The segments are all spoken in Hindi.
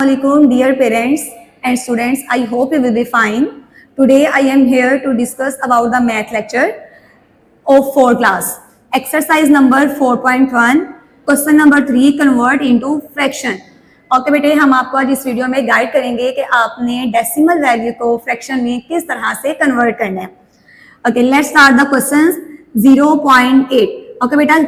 Assalamualaikum dear parents and students, I hope you will be fine. Today I am here to discuss about the math lecture of 4th class. Exercise number 4.1, question number 3, convert into fraction. Okay बेटे, हम आपको आज इस वीडियो में गाइड करेंगे कि आपने डेसिमल वैल्यू को फ्रैक्शन में किस तरह से कन्वर्ट करना है. Okay, let's start the questions. 0.8. Okay बेटा,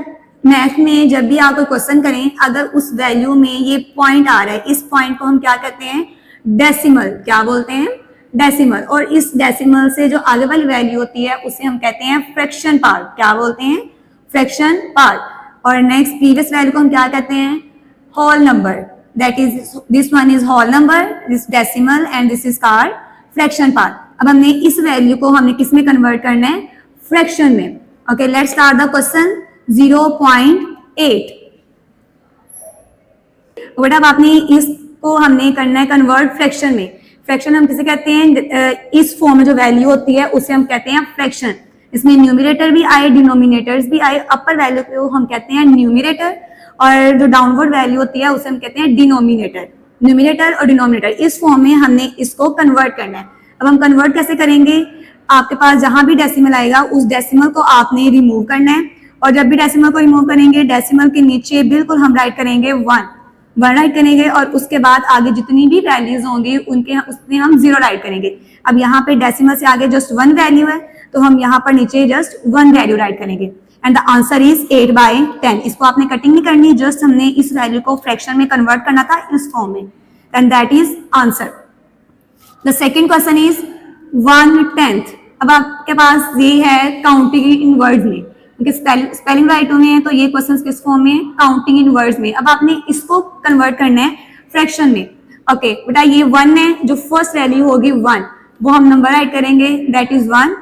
मैथ में जब भी आप कोई क्वेश्चन करें, अगर उस वैल्यू में ये पॉइंट आ रहा है, इस पॉइंट को हम क्या कहते हैं? डेसिमल. क्या बोलते हैं? डेसिमल. और इस डेसिमल से जो आगे वाली वैल्यू होती है उसे हम कहते हैं फ्रैक्शन पार्ट. क्या बोलते हैं? Fraction part. और नेक्स्ट प्रीवियस वैल्यू को हम क्या कहते हैं? Whole number. That is this one is whole number, this decimal and this is called fraction part. अब हमने इस वैल्यू को हमने किस में कन्वर्ट करना है? फ्रैक्शन में. Okay, let's start the question. 0.8. बेटा अब आपने इसको हमने करना है कन्वर्ट फ्रैक्शन में. फ्रैक्शन हम किसे कहते हैं? इस फॉर्म में जो वैल्यू होती है उसे हम कहते हैं फ्रैक्शन. इसमें न्यूमरेटर भी आए, डिनोमिनेटर्स भी आए. अपर वैल्यू को हम कहते हैं न्यूमरेटर और जो डाउनवर्ड वैल्यू होती है उसे हम कहते हैं डिनोमिनेटर. न्यूमरेटर और डिनोमिनेटर इस फॉर्म में हमने इसको कन्वर्ट करना है. अब हम कन्वर्ट कैसे करेंगे? आपके पास जहां भी डेसिमल आएगा उस डेसिमल को आपने रिमूव करना है. और जब भी डेसिमल को रिमूव करेंगे, डेसिमल के नीचे बिल्कुल हम राइट करेंगे 1 राइट करेंगे और उसके बाद आगे जितनी भी वैल्यूज होंगी उनके उसमें हम 0 राइट करेंगे. अब यहाँ पे डेसिमल से आगे जस्ट 1 वैल्यू है तो हम यहाँ पर नीचे जस्ट 1 वैल्यू राइट करेंगे. And the answer is 8/10. इसको आपने कटिंग नहीं करनी, जस्ट हमने इस वैल्यू को फ्रैक्शन में कन्वर्ट करना था इस फॉर्म में. And that is answer. The second question is 1/10. अब आपके पास ये है काउंटिंग इन वर्ड्स में, स्पेलिंग राइट होने हैं तो ये क्वेश्चंस किस फॉर्म में? काउंटिंग इन वर्ड्स में. अब आपने इसको कन्वर्ट करना है फ्रैक्शन में. ओके बेटा, ये 1 है, जो फर्स्ट वैल्यू होगी 1 वो हम नंबर राइट करेंगे, that is 1.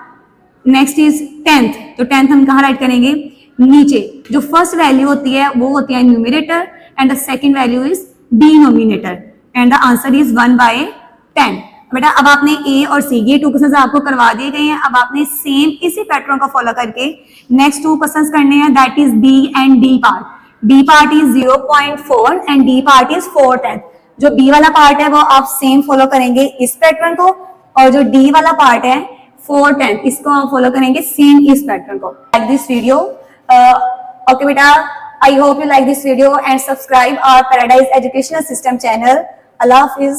Next is 10th. तो 10th हम कहाँ राइट करेंगे? नीचे. जो फर्स्ट वैल्यू होती है वो होती है numerator and the second value is denominator and the answer is 1/10. बेटा अब आपने ए और सी ये 2 क्वेश्चंस आपको करवा दिए गए हैं. अब आपने सेम इसी पैटर्न को फॉलो करके नेक्स्ट 2 क्वेश्चंस करने हैं, that is B and D part. B part is 0.4 and D part is 4/10. जो बी वाला पार्ट है वो आप सेम फॉलो करेंगे इस पैटर्न को, और जो डी वाला पार्ट है 4/10 इसको आप फॉलो करेंगे सेम इस पैटर्न को. Like this video. ओके बेटा, I hope you like this video and subscribe our paradise educational system channel. अल्लाह हाफिज.